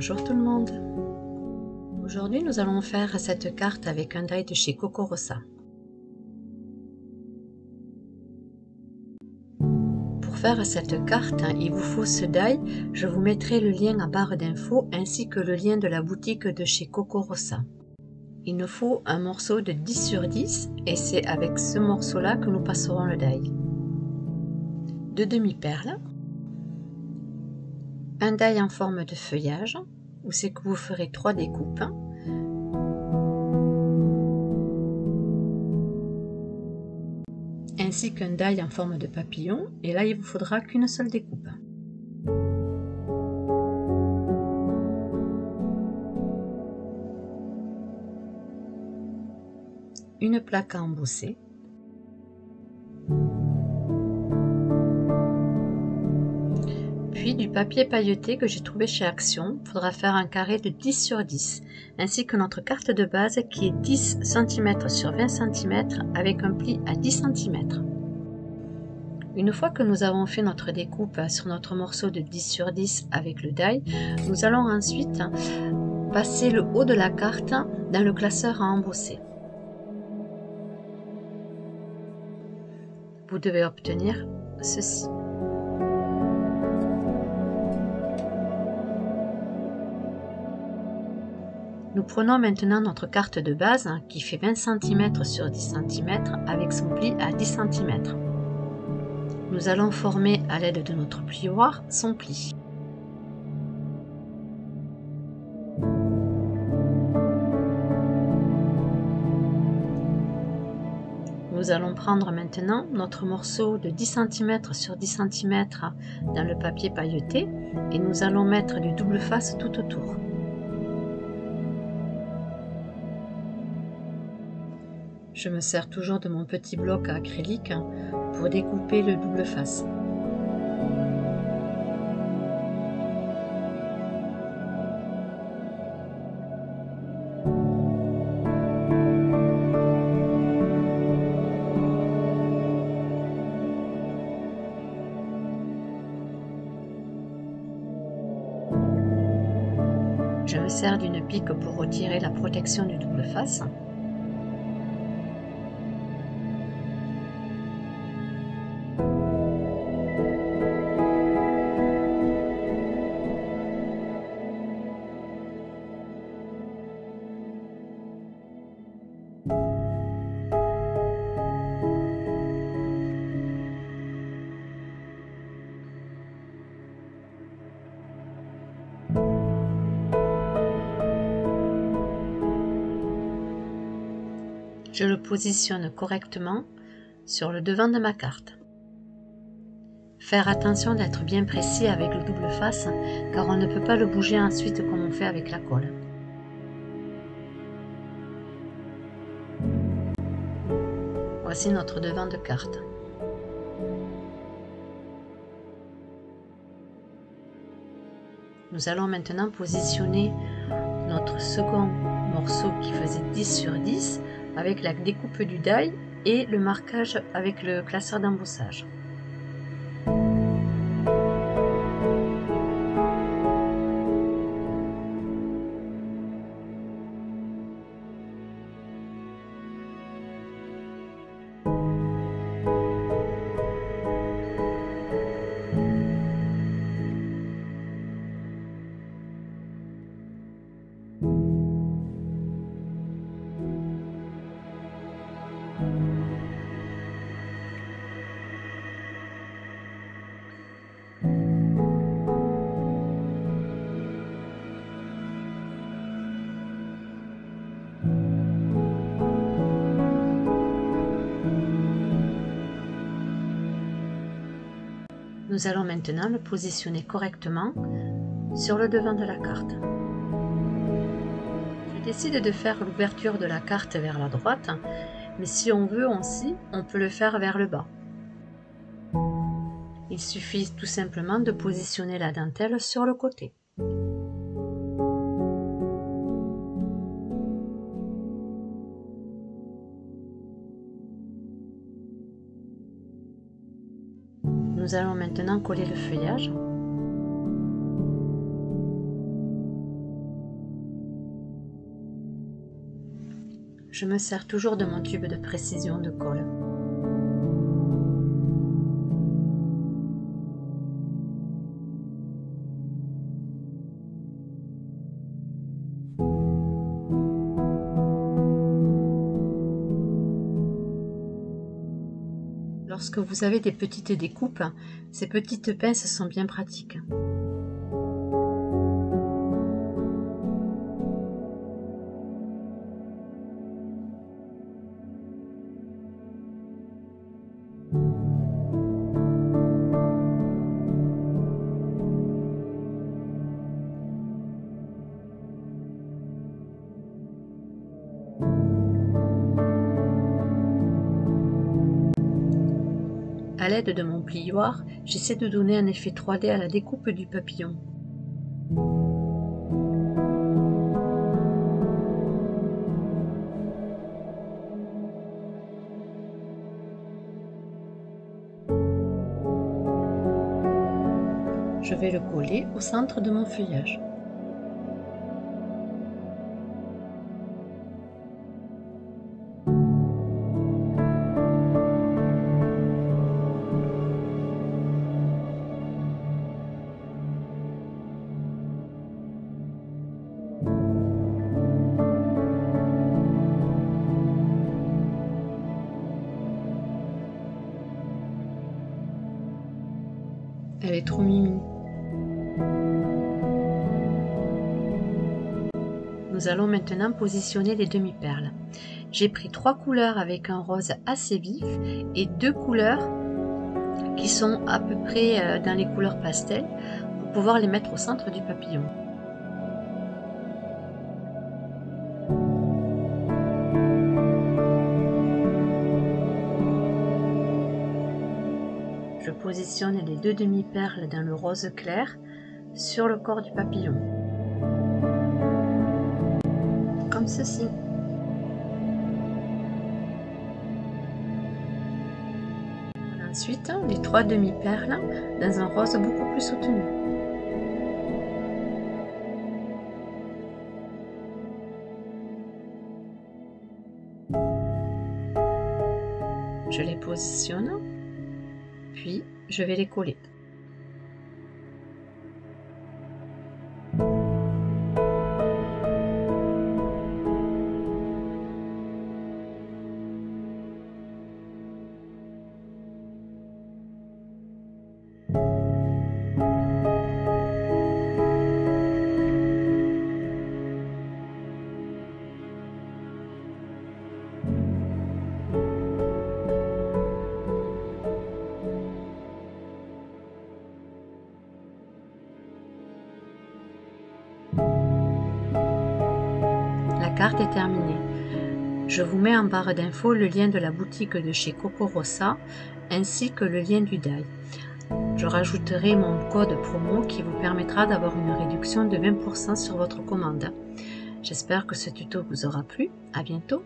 Bonjour tout le monde. Aujourd'hui nous allons faire cette carte avec un die de chez Coco Rosa. Pour faire cette carte, il vous faut ce die. Je vous mettrai le lien en barre d'infos ainsi que le lien de la boutique de chez Coco Rosa. Il nous faut un morceau de 10 sur 10 et c'est avec ce morceau là que nous passerons le die. 2 demi-perles, un die en forme de feuillage où c'est que vous ferez 3 découpes, ainsi qu'un die en forme de papillon, et là il vous faudra qu'une seule découpe. Une plaque à embosser, puis du papier pailleté que j'ai trouvé chez Action. Il faudra faire un carré de 10 sur 10, ainsi que notre carte de base qui est 10 cm sur 20 cm avec un pli à 10 cm. Une fois que nous avons fait notre découpe sur notre morceau de 10 sur 10 avec le die, nous allons ensuite passer le haut de la carte dans le classeur à embosser. Vous devez obtenir ceci. Nous prenons maintenant notre carte de base qui fait 20 cm sur 10 cm avec son pli à 10 cm. Nous allons former à l'aide de notre plioir son pli. Nous allons prendre maintenant notre morceau de 10 cm sur 10 cm dans le papier pailleté et nous allons mettre du double face tout autour. Je me sers toujours de mon petit bloc à acrylique pour découper le double face. Je me sers d'une pique pour retirer la protection du double face. Je le positionne correctement sur le devant de ma carte. Faire attention d'être bien précis avec le double face car on ne peut pas le bouger ensuite comme on fait avec la colle. Voici notre devant de carte. Nous allons maintenant positionner notre second morceau qui faisait 10 sur 10 avec la découpe du die et le marquage avec le classeur d'embossage. Nous allons maintenant le positionner correctement sur le devant de la carte. Je décide de faire l'ouverture de la carte vers la droite, mais si on veut aussi, on peut le faire vers le bas. Il suffit tout simplement de positionner la dentelle sur le côté. Nous allons maintenant coller le feuillage. Je me sers toujours de mon tube de précision de colle. Lorsque vous avez des petites découpes, ces petites pinces sont bien pratiques. À l'aide de mon plioir, j'essaie de donner un effet 3D à la découpe du papillon. Je vais le coller au centre de mon feuillage. Elle est trop mimi. Nous allons maintenant positionner les demi-perles. J'ai pris 3 couleurs avec un rose assez vif et 2 couleurs qui sont à peu près dans les couleurs pastel pour pouvoir les mettre au centre du papillon. Je positionne les 2 demi-perles dans le rose clair sur le corps du papillon. Comme ceci. Ensuite, les 3 demi-perles dans un rose beaucoup plus soutenu. Je les positionne, puis je vais les coller. La carte est terminée. Je vous mets en barre d'infos le lien de la boutique de chez Coco Rossa ainsi que le lien du die. Je rajouterai mon code promo qui vous permettra d'avoir une réduction de 20% sur votre commande. J'espère que ce tuto vous aura plu. À bientôt.